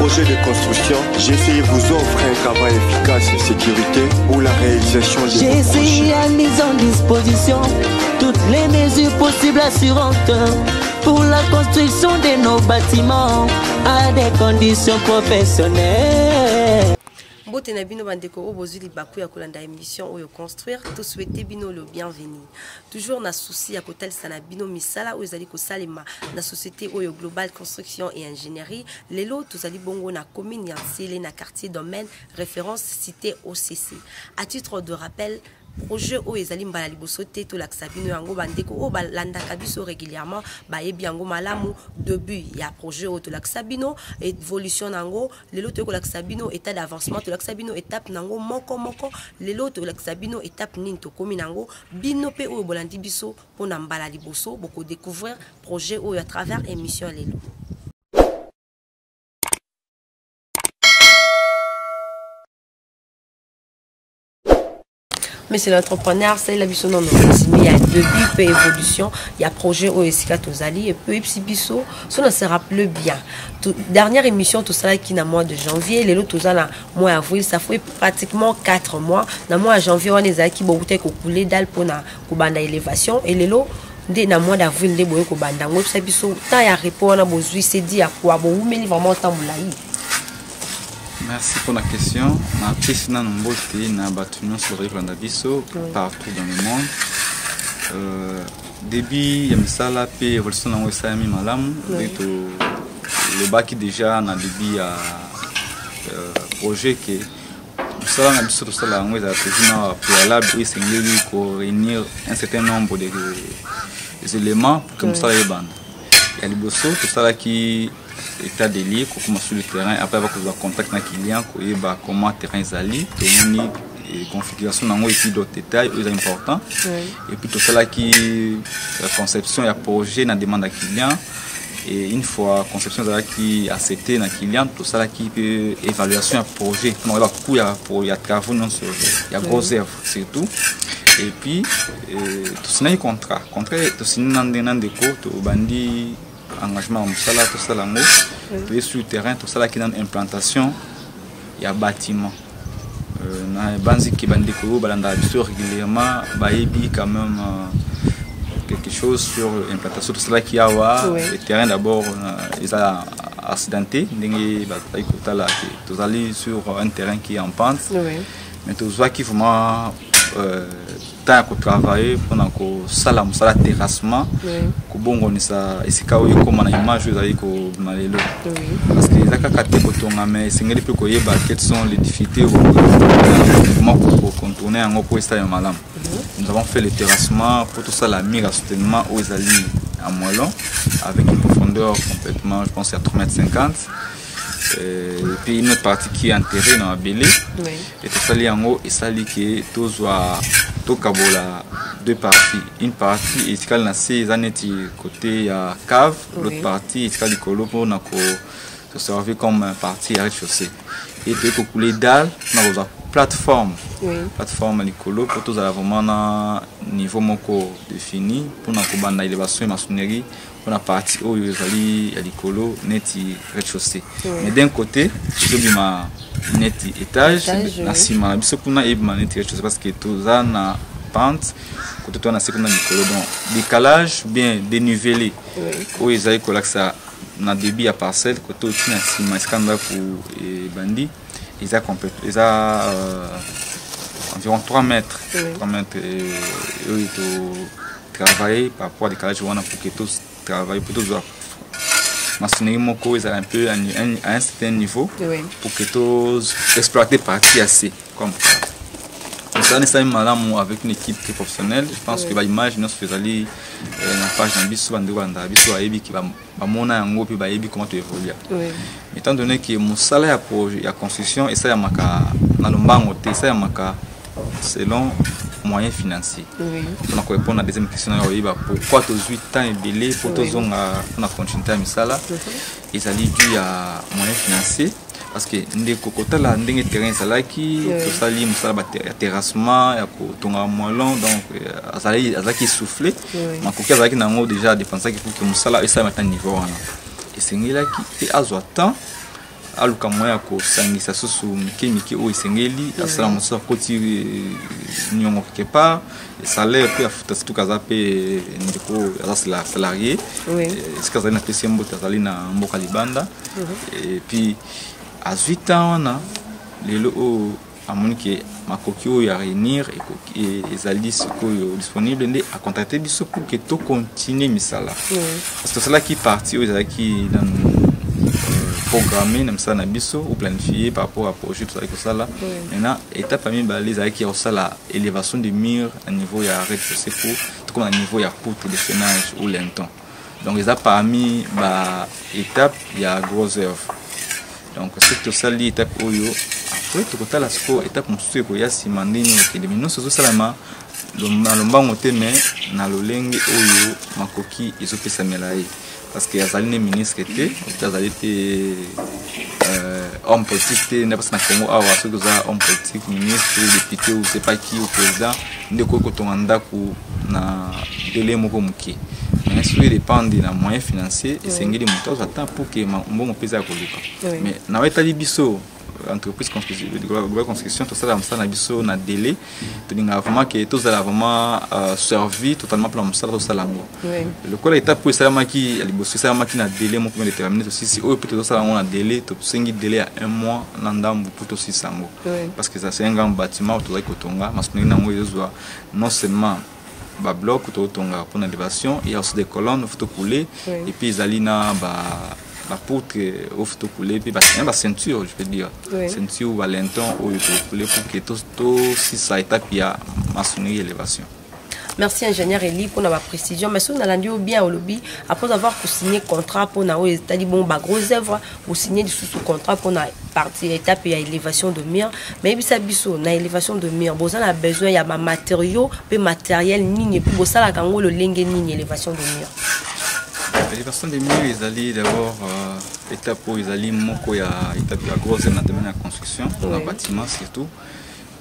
projet de construction, GCI vous offre un travail efficace et sécurité pour la réalisation de vos projets. GCI a mis en disposition toutes les mesures possibles assurantes pour la construction de nos bâtiments à des conditions professionnelles. Bote na bino bandeko o bozuli baku ya kolanda émission oyo construire to souhaiter bino le bienvenu. Toujours na souci ya kotalisa na bino misala oyo ezali kosalema na société oyo Global Construction et Ingénierie. Lelo tozali bongo na commune ya Nsele na quartier domaine référence cité OCC. À titre de rappel, projet o ezali mbala liboso te to lakisa bino yango bandeko o balandaka biso régulièrement bayebi yango malamu début ya projet o to lakisa bino évolution nango lelo to lakisa bino état d'avancement to lakisa bino étape nango moko lelo to lakisa bino étape nini to komi nango bino pe o bolandi biso pona mbala liboso boko découvrir projet o à travers émission lelo. Mais c'est l'entrepreneur, c'est la vision non. Il y a début, peu évolution, il y a projet au Esika Tozali et peu Ipsibiso, ça se rappelle bien. Dernière émission, tout ça qui est dans le mois de janvier, les autres dans le mois d'avril, ça fait pratiquement 4 mois. Dans le mois de janvier, on est à qui beaucoup coulé dalle pour la élévation et les autres. Dès le mois d'avril, les boyaux kobanda, on a biso tant ya répondre, on a besoin c'est dit à quoi bon, mais vraiment tant moulaï. Merci pour la question. Ma piste na nombote na bâtiment sur le Biso partout dans le monde. Début il y a misala pe évolution na wesa mi malamu to le baki déjà na début à projet que ça na biso to sala ngwe za président préalable et c'est ko réunir un certain nombre de éléments pour que ça y bande. Il y a le bosso tout ça qui état des lieux, comment sur le terrain, après avoir contact avec les clients, comment le terrain est allé, configuration et puis d'autres détails importants. Et puis tout ça qui la conception et le projet na demande à client et une fois conception qui accepté na client tout ça qui peut évaluation à projet. On va coup il y a travaux non sur il y a gros œuvres surtout. Et puis tout ça contrat tout ça nan déco tout bandi engagement musala tout ça lango puis sur le terrain tout ça là qui dans implantation il y a bâtiment na banzi qui bandiko balanda biso régulièrement baebi quand même quelque chose sur l'implantation tout ça là qui a le terrain d'abord ils a accidenté ndenge ba ikotala tout aller sur un terrain qui est en pente mais tout ça qui vraiment pour travailler pendant que sala musala terrassement ko bongo ni sa esika oyo comme na image ezali ko malelo parce que ezaka kate ko tonga mais singeli pe ko yeba quelles sont les difficultés comment pour contourner en ko esta malam. Nous avons fait le terrassement pour tout ça la mire à soutènement aux ezali en moellon avec une profondeur complètement je pense à 3,50 m. Et puis une autre partie qui est enterrée dans la belée et tout ça li en haut et ça li que tout soit Kabola deux parties, une partie est na ces années côté à cave, l'autre partie est le colo pour se servir comme partie à rez-de-chaussée et puis pour couler dalle na plateforme plateforme le colo pour tous à vraiment niveau moko défini pour na kobanda élévation et maçonnerie pour la partie où il y a le colo net rez-de-chaussée mais d'un côté je dis ma net étage na ciment biso kuna e net rez-de-chaussée parce que tout ça na pente côté toi na seconde nicolo donc décalage bien dénivelé où ils aient ça na débit à parcelle côté au-dessus na ciment scandale pour bandi ils a complètement ils a environ 3 mètres 3 mètres et ils travailler par rapport à décalage on a pour que tous travaillent pour tous maçonnerie moko ils a un peu à un certain niveau pour que tous exploiter partie assez comme ça c'est malamu avec une équipe très professionnelle. Je pense que l'image nous faisait aller la page d'ambition banda biso ayebi qui va mona yango puis bayebi comment tu évoluer. Étant donné que mon salaire pour la construction et ça ya maka na lombango te ça ya maka selon moyens financiers. On a répondre à la deuxième question pourquoi tous 8 ans et belé pour tous on a continué à misala et ça dit dû à moyens financiers. Parce que les cocotas là, les terrains ça là qui tout ça lié ça terrassement ya ko tonga moellon donc ça là qui soufflé ma coquille ça qui nango déjà dépensé qu'il faut que musala et ça maintenant niveau là et c'est là qui est azotant aluka moya ko sangisa susu miki o isengeli asala moso koti nyongo quelque part salaire pe afuta tout kaza pe ndiko asala salarié ce kaza na pesi mboka azali na mboka libanda et puis à 8 ans na lelo o amoni ke makoki oyo ya réunir et ezali sikoyo disponible nde a contacter biso pour que to continuer misala parce que cela qui parti oyo ezalaki dans programmé na misala na biso ou planifié par rapport à projet tout ça que ça là maintenant étape à mibale ezalaki ya osala élévation des murs à niveau ya rez-de-chaussée pour tout comme à niveau ya poutre de chaînage ou lenton donc les a parmi ba étape ya gros œuvre donc c'est tout ça l'étape oyo après tout côté la sco étape mosusu ko ya simandini ke de minoso zo salama lomba ngote mais na lolenge oyo makoki ezopesa melaye parce que yazali ne ministre était yazali te homme politique te na parce na Congo awa ce que ça homme politique ministre ou député ou c'est pas qui ou président ndeko ko tonga ku na délai moko muki mais ça dépend de la moyen financier et sengeli moto attend pour que mbongo pesa ko luka mais na wetali biso entreprise globale construction tout ça là na biso na délai to dinga vraiment que tout ça là vraiment servi totalement pour la tout ça là le quoi étape pour ça maki aliboso ça maki na délai mon déterminé aussi si au peut ça là on a délai to sengi délai à 1 mois na ndambu pour aussi sango parce que ça c'est un grand bâtiment to za kotonga masoni na ngo ezwa non seulement ba bloc to tonga pour l'élévation il y a aussi des colonnes faut couler et puis zalina la poutre au photo coulé puis la ceinture je peux dire ceinture ou lenton ou couler pour que tout si ça étape il y a maçonnerie élévation. Merci ingénieur Eli pour la précision mais si on a l'endu bien au lobby après avoir signé contrat pour na c'est-à-dire bon ba gros œuvre ou signer du sous contrat pour na partie étape il y a élévation de mur mais bisa biso na élévation de mur bon ça a besoin il y a matériaux et matériel ligne pour ça la kango le lenge ligne élévation de mur. L'élévation des murs, ils allaient d'abord étape où ils allaient moko ya étape ya grosse na domaine de la construction, dans le bâtiment surtout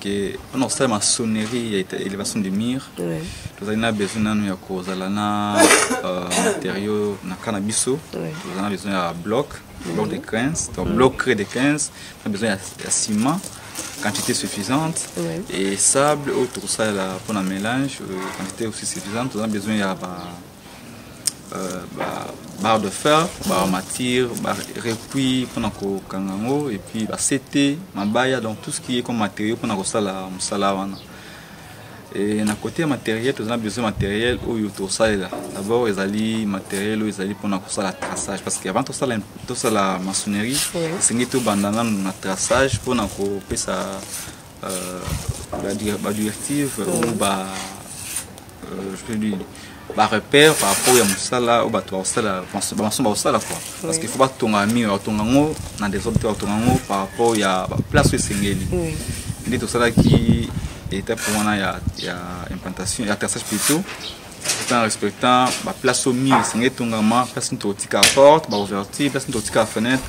que on a ça maçonnerie et élévation des murs. Nous avons besoin de cause na matériaux na cannabiso, nous avons besoin de bloc de 15, donc bloc cré de 15, on a besoin de ciment quantité suffisante et sable autour ça là pour un mélange quantité aussi suffisante, nous avons besoin de barre de fer, barre matière, barre recuit pour notre kangango et puis CT, mabaya donc tout ce qui est comme matériau pour notre sala musalawana. Et na côté matériel, nous avons besoin de matériel où il tout ça là. D'abord ils allaient matériel où ils allaient pour notre sala traçage parce qu'avant tout ça la maçonnerie, c'est tout bandana na traçage pour notre pesa la directive ou je peux dire repère par rapport à Moussala ou bateau Moussala, quoi. Parce qu'il faut pas tonga mur, tongango, dans des autres tongango par rapport à place où c'est ngeli. Il est tout ça qui était pour moi il y a implantation, il y a traçage plutôt, tout en respectant la place au mur, c'est ngeli tongama, place une tortique à porte, ouverture, place une tortique à fenêtre,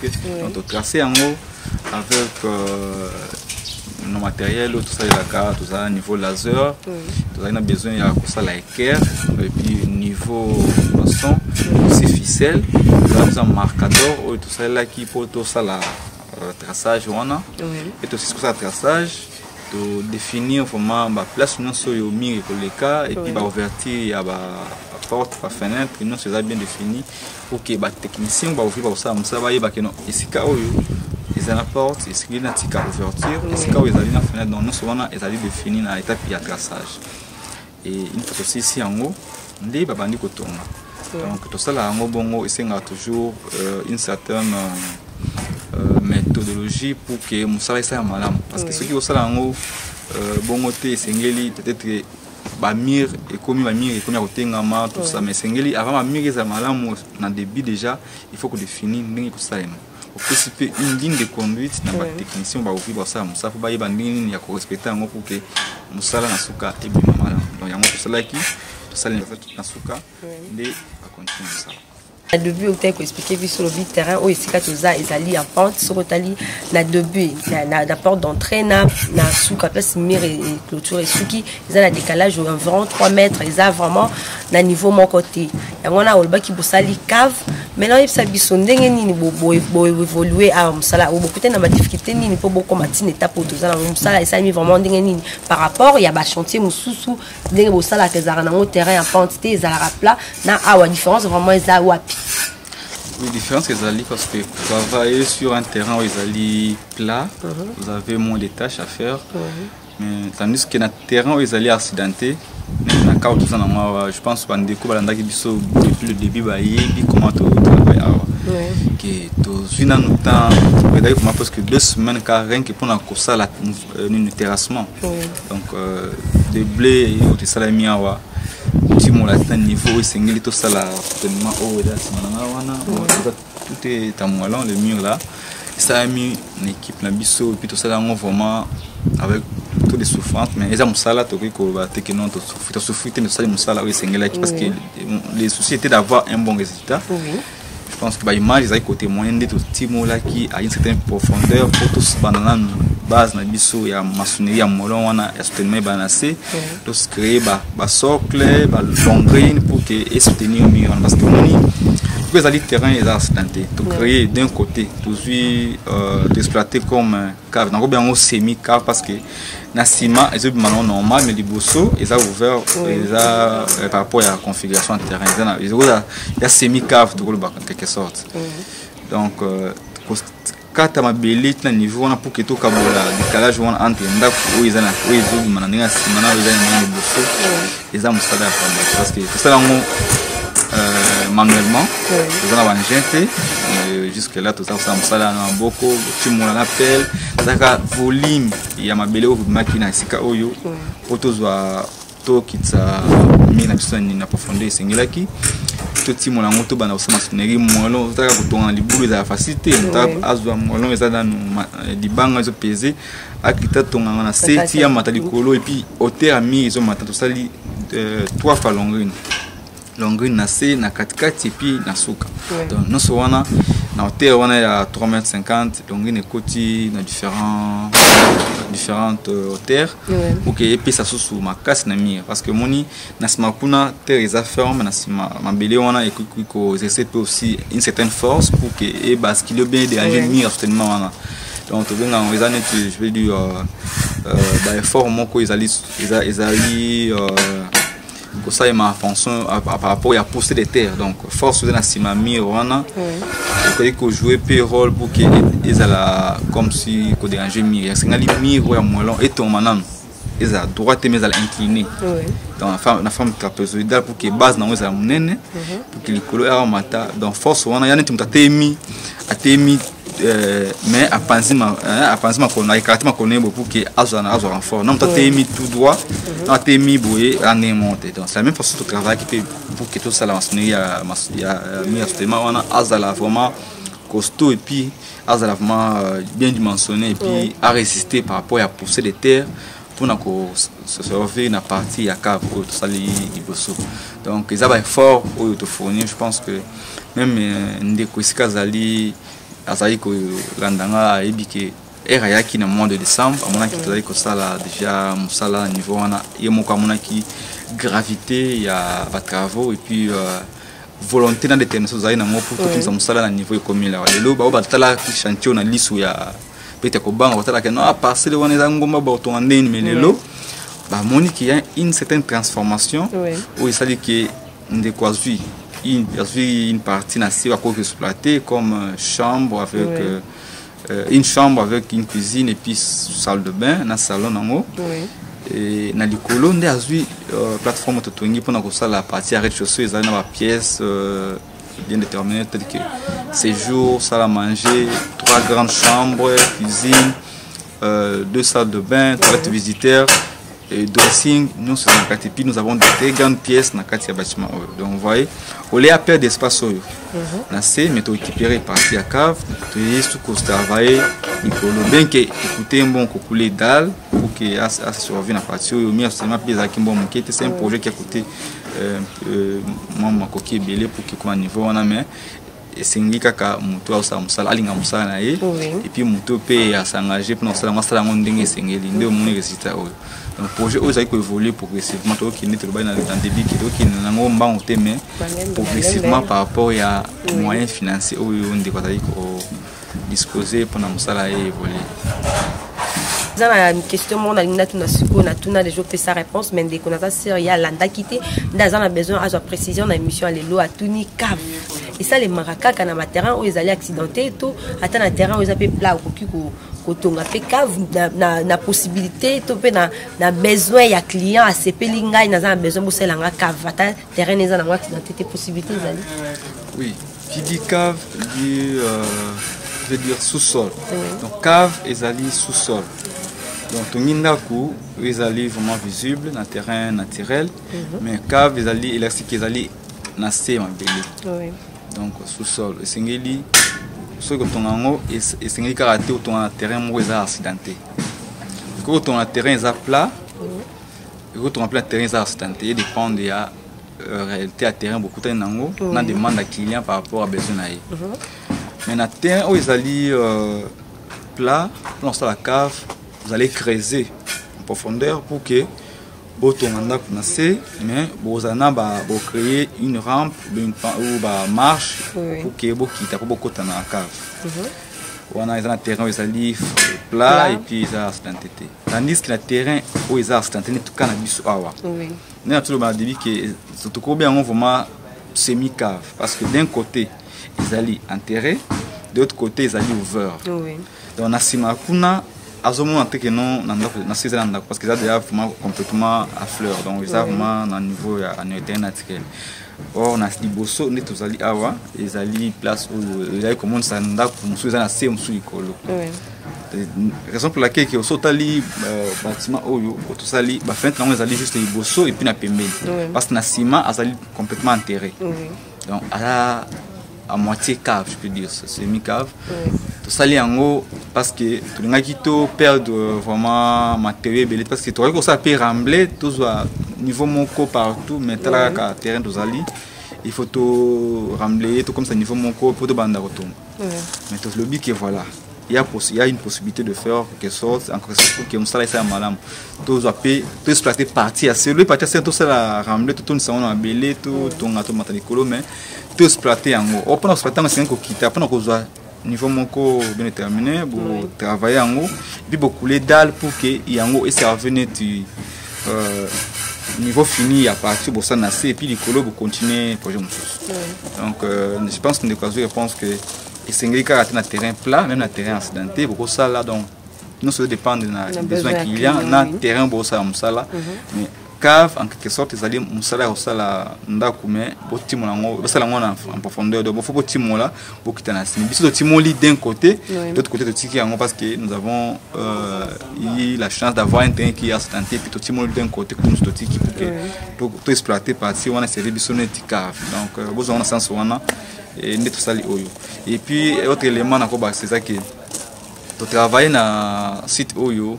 donc tracé en haut avec nos matériels, tout ça, tout ça niveau laser, tout ça, on a besoin de ça la équerre, et puis niveau poisson, aussi ficelle, nous avons un marcador, tout ça là qui pour tout ça la traçage, on a, et tout ça le traçage, de définir vraiment la place où sur le mur et cas, et puis l'ouverture, il y a la porte, la fenêtre, nous c'est bien défini pour que les techniciens va ouvrir ça, ça va y avoir que non, ici ils ont la porte, ils ont la ouverture, ils ont la fenêtre, donc nous souvent ils ont défini la étape de traçage. Et une fois aussi ici en haut, on dit babandi kotonga. Donc tout ça là en haut bongo, il y a toujours une certaine méthodologie pour que Moussala soit malade. Parce que ceux qui sont là en haut, bongo te sengeli peut-être bamir et comme bamir et comme ya kotengama tout ça, mais sengeli avant bamir ils sont malades dans début déjà, il faut que définir ndenge ko salema. Pour participer une ligne de conduite dans la technicien va ouvrir ça Moussa faut ba yeba ndenge ya ko respecter ngo pour que Moussala na suka et bien malade. Donc yango tout ça là qui tout ça na suka ndé va continuer ça. Na début au temps expliquer sur le terrain où ici quand tu as ezali en pente sur tali na début na porte d'entrée na sous place mur et clôture et suki ils ont un décalage environ 3 mètres ils ont vraiment na niveau mon côté yango na olba ki bosali cave maintenant il s'abiso ndenge nini bo évoluer à msala ou beaucoup na difficulté nini pour beaucoup matine étape pour tous na msala ça mis vraiment ndenge nini par rapport il y a ba chantier mususu ndenge bosala kezara na terrain en pente te ezala plat na awa différence vraiment eza wapi. Oui, la différence que Zali, parce que travailler sur un terrain où ils plat, vous avez moins de tâches à faire. Mais tandis que dans terrain où ils allaient accidenté, je pense qu'on découvre depuis le début, comment tu travailles. Parce que 2 semaines, rien que pour un terrassement. Donc, des blés, des salami, tu m'as atteint niveau où c'est tout ça là, tout est à moellon, le mur là. Ça a mis une équipe na biso et puis tout ça là vraiment avec toutes les souffrances mais ils ont ça là tout que va te que non tout souffrir mais ça ça là oui c'est parce que les soucis étaient d'avoir un bon résultat. Je pense que l'image ils a côté moyen de tout timo là qui a une certaine profondeur pour tous banana base na biso ya maçonnerie ya molon wana ya soutenir banassé tous créer ba socle ba longrine pour que et soutenir mieux parce que les alliés terrain est accidenté. Tu créer d'un côté, tu exploiter comme cave. Donc bien on semi-cave parce que na ciment ils ont normal mais les bossos ils ont ouvert par rapport à la configuration du terrain. Il y a semi-cave en quelque sorte. Donc quand tu as belé na niveau on a pour que tout kabola décalage on entre ndako où ils ont manana ciment na ils ont bossos ils ont musala parce que tout ça manuellement, nous avons un jusque là tout ça ça là beaucoup tu m'as l'appel ça volume il y a ma belle machine à sika oyo auto zoa to kitsa mina bisoni na profondeur singela ki to ti mon moto bana osama maçonnerie molon ça ka kotonga libulu za facilité on azwa molon ça dans libanga zo peser akita tonga na 7 ya matali kolo et puis hauteur à mi ils ont matatu sali 3 fois longueur nassé na katikati et puis na suka donc non seulement na hauteur on a 3,50 m longueur ne côté na différentes hauteurs OK et puis ça sous ma casse na mire parce que moni na smakuna terre is ferme na sima mabele on a ko essayer aussi une certaine force pour que et basculer bien déranger mire certainement on a donc tu viens en raison je vais dire effort mon ko ils allaient pour ça il m'a fonction par rapport à pousser des terres donc force de la simami wana il faut jouer p rôle pour que ils alla comme si ko déranger mire c'est ngali mire ya molon et ton manan ils à droite mais à incliné donc la forme trapézoïdale pour que base na za munene pour que likolo ya mata donc force wana yana tumtatemi atemi mais à penser qu'on a écartement qu'on est pour que azana renfort non t'as mis tout droit t'as mis boyer en monter donc c'est la même façon de travail qui peut pour que tout ça la maçonnerie a mis absolument on a azala vraiment costaud et puis azala vraiment bien dimensionné et puis à résister par rapport à pousser des terres pour se sauver na partie à cave pour tout ça les bosso donc ils avaient fort au te fournir je pense que même ndeko isikazali azali ko landanga ebike era yaki na mois de décembre amona ki tozali ko sala déjà musala niveau wana yemoko amona ki gravité ya ba travaux et puis volonté na détermination zali na mo pour tout ça musala na niveau ekomi la lelo ba batala chantier na lisu ya pete ko banga batala ke no a passer wana za ngomba ba to ndeni mais lelo ba moni ki y a une certaine transformation où il s'agit que ndeko azui une partie nassée à quoi exploiter comme chambre avec une chambre avec une cuisine et puis salle de bain dans salon en haut et dans les colonnes d'azui plateforme totongi pour na la partie à rez-de-chaussée ils ont une pièce bien déterminée telle que séjour salle à manger 3 grandes chambres cuisine 2 salles de bain toilettes visiteurs et dressing nous sur la puis nous avons des très grandes pièces dans le bâtiment donc vous voyez au lieu à perdre d'espace na C mais tu récupérer partie à cave tu es sous qu'on travailler le bien que écouter un bon couler dalle pour que ça survive na partie au mieux seulement pesa qui bon qui c'est un projet qui a coûté moi coquille belé pour que comme niveau on a mais esengi kaka mutu ausa musala alinga musala na ye et puis mutu pe a s'engager pour ça masala ngo ndenge esengeli nde omoni résultat oyo donc projet oyo ça évoluer progressivement to ki neto ba na débit ki to ki na ngo mbango te mais progressivement par rapport à moyens financiers oyo ndeko tali ko disposer pour na musala évoluer. Dans la question, on a des jours fait sa réponse, mais dès qu'on a ça, il y a l'anda quitté. Dans on a besoin de précision dans l'émission les lois à Tuni cave. Et ça les maracas quand on a terrain où ils allaient accidentés tout, attends un terrain où ils avaient plat ou quand on a fait cave, na possibilité, tout peut na besoin il y a client à CP linga, ils ont besoin de la cave, attends terrain ils ont accidenté possibilités ils allaient. Oui, qui dit cave dit je veux dire sous-sol. Donc cave ils allaient sous-sol. Donc, tout ils allaient vraiment visible dans le terrain naturel, mais cave, ils allaient élastique, ils allaient nasser en belé. Donc, sous-sol, et c'est ce que ton ango et c'est karaté où ton terrain est accidenté. Quand ton terrain est plat, quand ton terrain est accidenté, il dépend de la réalité à terrain beaucoup de nango, on demande à client par rapport à besoin. Mais dans le terrain où ils allaient plat, dans la cave. Vous allez creuser en profondeur pour que votre mandat puisse mais vous allez créer une rampe ou une marche pour que vous quittez pour beaucoup dans la cave. On a un terrain où ils allaient plat et puis ils ont accidenté. Tandis que le terrain où ils ont accidenté tout cannabis awa. Nous avons toujours dit que c'est trop bien on vraiment semi cave parce que d'un côté ils allaient enterrer, de l'autre côté ils allaient ouvrir. Donc na simakuna Azomo que non parce que ça déjà vraiment complètement à fleur donc ça vraiment dans niveau à naturel. Or on a dit bosso ne tous ali awa ils ali place où il y a comment ça nda musu za na se musu ikolo. Raison pour laquelle que sotali bâtiment oyo tous ali ba fin non ils ali juste bosso et puis na pembeni parce que na ciment azali complètement enterré. Donc à moitié cave, je peux dire, semi-cave. Tout ça, parce que tout le monde perd vraiment matériel, parce que tout le monde peut rembler, tout ça, niveau monco partout, mais tout le terrain de Zali, il faut tout rembler, tout comme ça, niveau monco, pour tout le monde retourner. Mais tout le but que voilà. Il y a une possibilité de faire quelque chose, encore pour que nous soyons malades. Tout exploiter partie à celui partie à tout ça la rembler, tout le monde a belé, tout on a tout matériel, mais tout exploiter en haut. Après, on exploite c'est un coup quitter. Après, on a niveau monco bien déterminé, pour travailler en haut, puis beaucoup les dalles pour que y en haut et ça revenir du niveau fini à partir de ça nasser et puis les colos pour continuer projet. Donc, je pense que nous avons réponse que et c'est un terrain plat, même un terrain accidenté, beaucoup ça là donc nous ça dépend des besoins qu'il y a, un terrain beau ça là, mais cave en quelque sorte ils allaient musala au sala ndakume botimo nango basala ngona en profondeur donc faut botimo là pour quitter na simi biso botimo li d'un côté de l'autre côté de tiki yango parce que nous avons eu la chance d'avoir un terrain qui est accidenté puis botimo d'un côté comme ce tiki pour tout exploiter partie on a servi biso net cave donc besoin on a sens on a et tout ça et puis autre élément encore c'est ça que tu travailles dans site oyo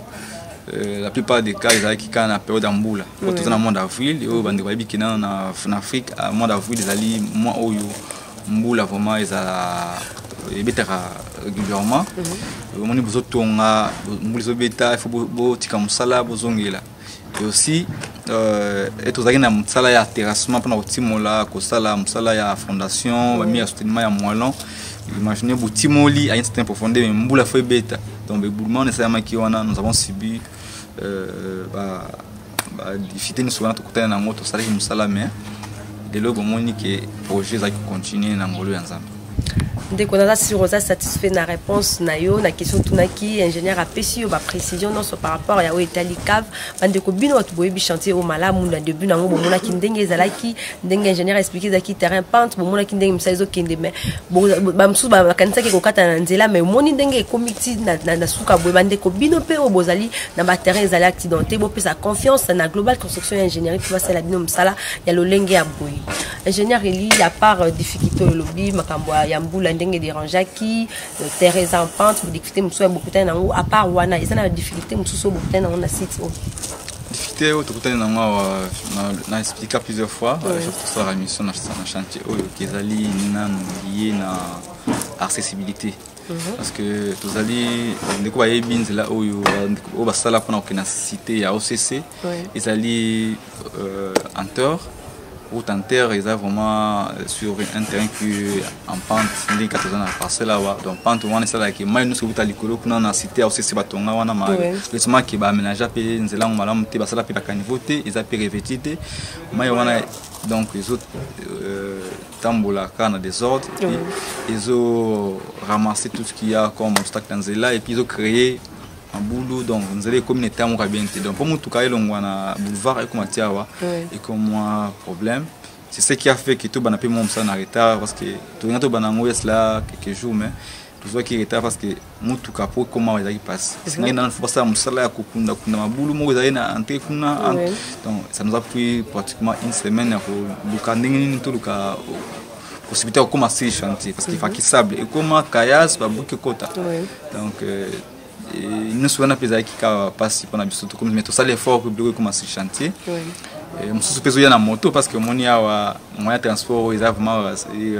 la plupart des cas ils qui quand la période d'amboula tout dans le monde d'avril et au bande qui en Afrique à mois d'avril ils allaient mois oyo mboula vraiment ils a betera régulièrement on a besoin tonga mboula beta il faut bo tika musala bozongela et aussi et tout ça na musala ya terrassement pendant otimola ko sala musala ya fondation ba mi soutenir ya moellon imaginez botimoli à une certaine profondeur mais mboula foi beta donc éboulement nécessairement qui on a nous avons subi difficulté nous souvent tout côté na moto ça qui musala mais de l'autre moment que projet ça continuer na ngolo ensemble. Dès qu'on a sur Rosa satisfait la réponse nayo la question tunaki ingénieur a péci ba précision non par rapport à Italie cave bande ko bino to boyebi chantier au malamu na début nango bomona ki ndenge ezalaki ndenge ingénieur expliquer zaki terrain pente bomona ki ndenge msaizo kende mais ba msu ba kanisa ke ko kata na nzela mais moni ndenge comité na suka boye bande ko bino pe o bozali na ba terrain ezali accidenté bo pe sa confiance na global construction et ingénierie puis c'est la bino msala ya lolenge ya boye ingénieur eli à part difficulté au lobby makambo ya mbula ndenge dérangeaki terrain en pente difficulté mso beaucoup de nango à part wana ezana difficulté mso beaucoup de nango na site difficulté au tout na expliqué plusieurs fois je trouve ça mission na chantier qui ezali lié na accessibilité parce que tous allez ndeko ba yebinze là au basala pour na cité ya OCC ezali en terre ou en terre ils ont vraiment sur un terrain qui en pente les 14 ans passé là donc pente on est ça là qui mai nous sur talikolo kuna na cité OCC batonga wana ma justement qui ba aménager pe nzela ngala mte basala pe bakanivoté ils a pe revêtité mai wana donc les autres tambola kana désordre ils ont ramassé tout ce qu'il y a comme obstacle dans nzela et puis ils ont créé un boulot donc vous allez comme une terre bien donc pour moi tout cas on boulevard et comme tiawa et comme moi problème c'est ce qui a fait que tout banapé mon ça en retard parce que tout rien tout banango est là quelques jours mais tout ça qui est retard parce que moi tout cas pour comment il passe c'est qu'il dans faut ça musala kukunda kuna boulot moi vous na entrer kuna donc ça nous a pris pratiquement une semaine pour lukanding tout luka possibilité de commencer le chantier parce qu'il faut qu'il sable et comment kayas ba bouke kota donc nous sommes appelés qui passe pour nous surtout comme mettre ça l'effort pour bloquer commencer le chantier et nous sommes pesés na moto parce que mon ya moyen de transport ils vraiment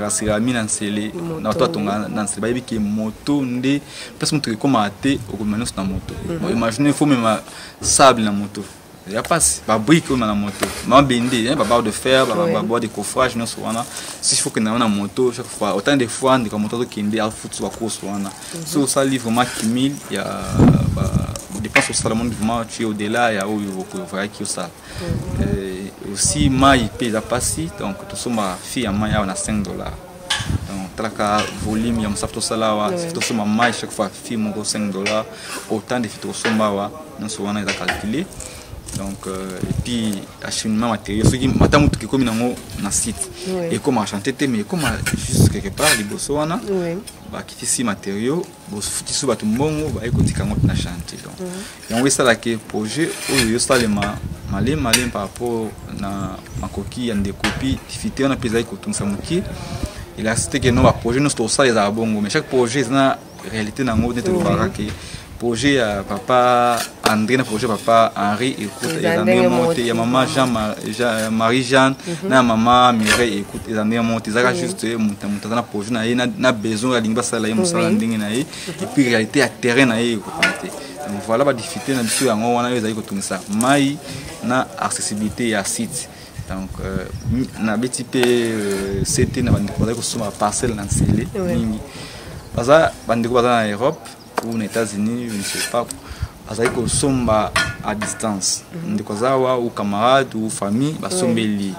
rassurami dans celle na toi dans ce baby qui moto ndé parce que comment até au menos na moto imaginez faut même sable na moto il y a pas ba brique comme na moto ma bendé hein ba barre de fer ba bois de coffrage non soana si il faut que na moto chaque fois autant de fois de comme moto qui ndé à foot soit course soana so ça livre vraiment 1000 il y a dépense au salon vraiment tu au-delà il y a où il faut qui ça aussi mai paye la passi donc tout ça ma fille à mai on a $5 donc traka volume ya msafto salawa tout ça ma mai chaque fois fille mon $5 autant de photos sombawa non soana ils a calculé donc et puis acheminement matériel ce qui matamu tout comme na site et comment chanter mais comment juste quelque part les bosswana ba kitisi matériaux bo futi so batu mbongo ba ekotika ngot na chantier donc et on veut ça là que projet yo salema malé par rapport na makoki ya ndekopi difficulté on a pesa ko tunsa muki il a cité que non ba projet nous ça les a bongo mais chaque projet na réalité na ngot de baraka projet à papa André na projet papa Henri écoute les années monté ya maman Marie Jeanne na maman Mireille écoute les années monté ça juste monter na projet na besoin ya lingba sala ya musala ndingi na et puis réalité à terrain na donc voilà ba difficulté na biso yango wana yo zali ko tunisa mai na accessibilité à site donc na BTP c'était na bandi ko soma parcelle na nsele mingi baza bandi ko baza na Europe ou aux États-Unis, je ne sais pas, parce que somba à distance. Des kozawa ou camarades ou famille, bah sombe lié.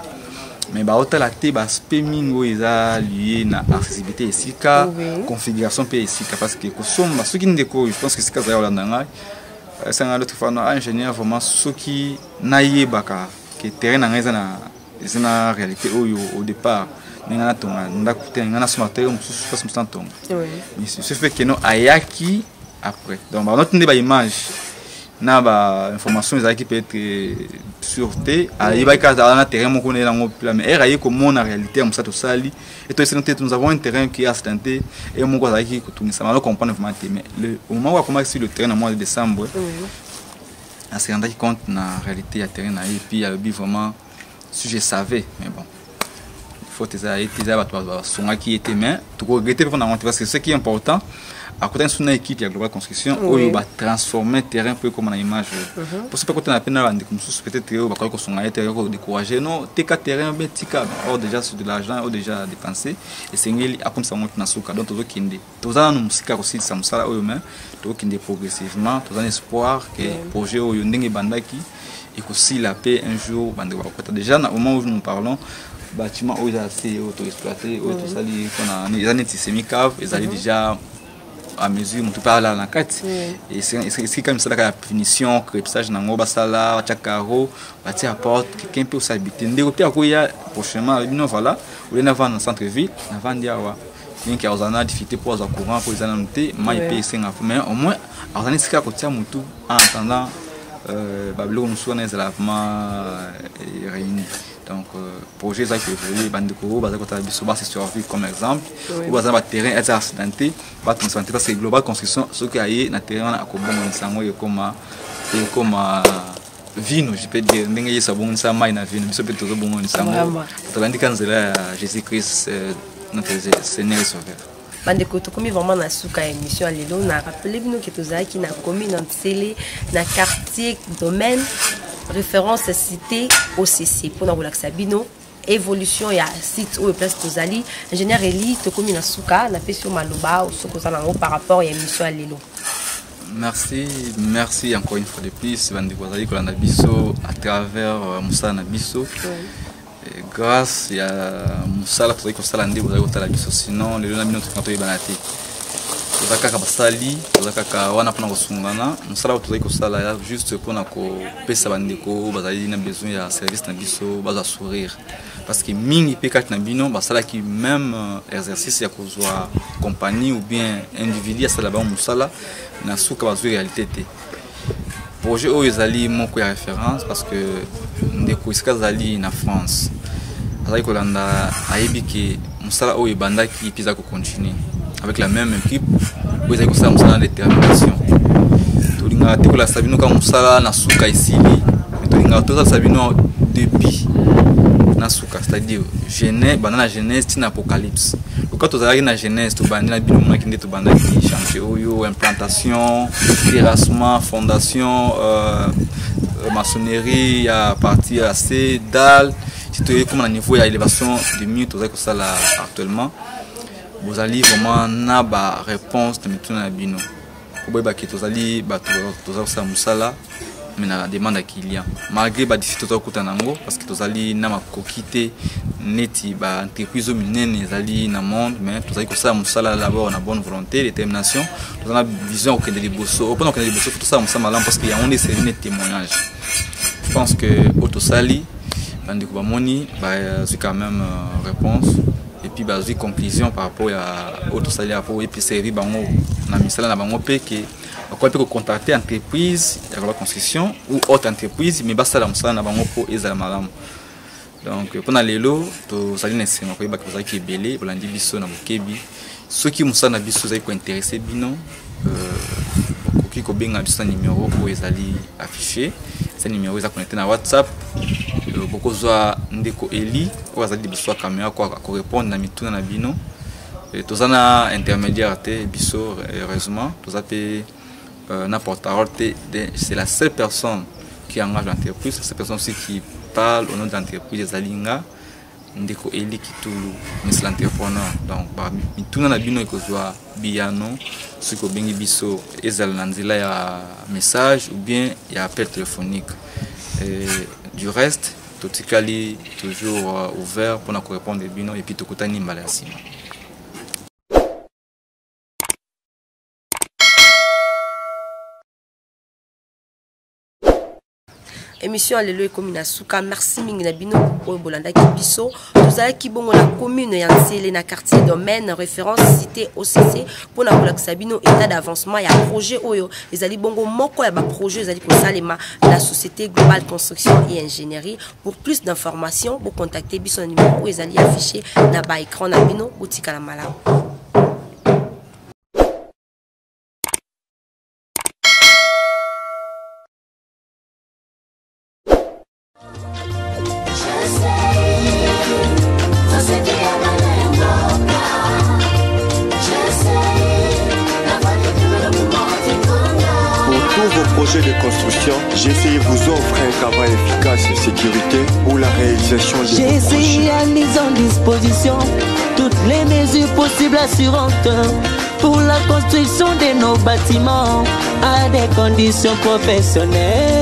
Mais bah autant la té bah spémin où ils a lié na accessibilité ici car configuration pe ici car parce que somba ceux qui ne déco, je pense que c'est kaza holandanga. C'est un autre fois ingénieur vraiment ceux qui naïe baka que terrain na na réalité au départ. Ngana tonga ndakute ngana smarter mususu passe musan tonga mais ce fait que non ayaki après donc ba note ba image na ba information ezaki peut être sûreté ayeba ka na terrain moko na ngo pla mais eraye comme na réalité musa to sali et to c'est nous avons un terrain qui est accidenté et moko azaki ko tunisa malo comprendre vraiment mais le au moment où commencer le terrain au mois de décembre à se rendre compte na réalité à terrain et puis il y a vraiment si je savais mais bon faut qui était mais tout regretter parce que ce qui est important à côté de une équipe de Global Construction où il va transformer le terrain peu comme une image pour ce côté la peine comme peut-être va quoi son intérieur décourager non tes terrain ben tika or déjà sur de l'argent ou déjà dépensé et c'est ngeli comme ça monte na suka donc tout kinde tout ça nous musika aussi ça musala au même tout kinde progressivement tout un espoir que projet au ndenge bandaki et que si la paix un jour bande déjà au moment où nous parlons bâtiment où ils ont assez auto-exploité, ils ont été semi-cave, ils allaient déjà à mesure, tout par là, la carte. Et c'est comme ça la finition, crépissage, nango, basala, tchakaro, bâti à porte, quelqu'un peut s'habiter. Ndé au pire, il y a prochainement, voilà, où il y a dans le centre-ville, avant d'y avoir. Il y a des difficultés pour les courants, pour les annotés, mais au moins, on a ce côté en attendant, Babylone nous soit réunis. Donc, projet ça que vous Bandeko, c'est survécu comme exemple. Ou un terrain est accidenté, parce que global construction, ce qui a eu un terrain à comme vino, je peux dire, n'engager ça bon ça maï na vino, mais peut toujours bon ça. Tandis que Jésus-Christ notre Seigneur et Sauveur. Bandeko tokomi vraiment na suka émission lelo na rappeler bino que tozaki na commune Nsele na quartier domaine référence cité OCC pour na relaxa bino évolution ya site ou place tozali ingénieur Eli tokomi na suka na pesio maloba ou soko za par rapport à émission lelo. Merci encore une fois de plus Bandeko zali ko na biso à travers Moussa na biso. Grâce à Moussala, tu as dit que tu as dit sinon les gens qui ont été banati. Tu as dit que tu as dit que tu as dit juste pour que tu aies besoin de service de sourire. Parce que mingi pekat na bino basala qui même exercice ya kozwa compagnie ou bien individu ça là-bas Moussala na suka bazui réalité té. Projet où ils allaient mon référence parce que des coups zali na France. Azali kolanda aibi que musala où ibanda qui pisa ko continuer avec la même équipe où ils allaient musala détermination. Tolinga tekola sabino ka musala na suka isili. Tolinga toza sabino depuis na suka c'est-à-dire Genèse banana Genèse tin apocalypse. Quand tu as une Genèse, tu as une chantier, implantation, terrassement, fondation, maçonnerie, à partir assez dalle. Si tu es comme à niveau d'élévation de mieux, tu as ça là actuellement. Vous allez vraiment avoir réponse de maintenant à bino. Vous voyez que tu allez ça musala. Mais la demande qu'il y a malgré les difficultés parce que tu allez na makokité neti ba entreprise minene zali na monde mais tu allez que ça musala d'abord na bonne volonté détermination tu as vision que des bosso pendant que des bosso tout ça musala malam parce qu'il y a on est des témoignages. Je pense que autosali bandiko ba moni ba c'est quand même réponse et puis ba une conclusion par rapport à autosali pour et puis servir bango na misala na bango pe que on peut contacter entreprise de la construction ou autre entreprise mais basta la musala na bango pour ezala malamu. Donc pendant les lots to sali na sema ko ibaka bazaki belé bolandi biso na bokebi ceux qui musala na biso zai ko intéresser bino koki ko benga biso numéro pour ezali affiché ce numéro za connecté na WhatsApp boko zwa ndeko Eli ko azali biso caméra ko répondre na mituna na bino tozana intermédiaire te biso heureusement tozape na porte-parole, c'est la seule personne qui engage l'entreprise, c'est la personne aussi qui parle au nom de l'entreprise des Alinga, Ndeko Eli Kitulu, mais c'est l'entrepreneur. Donc, tout le monde a bien que soit biano, ce que bengi biso, ezal nanzila ya message ou bien il y a appel téléphonique. Et du reste, tout est toujours ouvert pour nous répondre bino et puis tout kutani malasima. Émission Alléluia commune à Souka. Merci mingi na bino pour bolanda ki biso. Nous allons qui bon la commune ya Nsele na quartier domaine référence cité OCC pour na bolakisa bino état d'avancement ya projet oyo. Les ali bongo moko ya ba projet ezali ko salema la société globale construction et ingénierie. Pour plus d'informations, vous contactez biso na numéro ezali affiché na ba écran na bino botika la malamu. De construction, GCI vous offre un travail efficace et sécurité pour la réalisation de vos projets. GCI a mis en disposition toutes les mesures possibles assurantes pour la construction de nos bâtiments à des conditions professionnelles.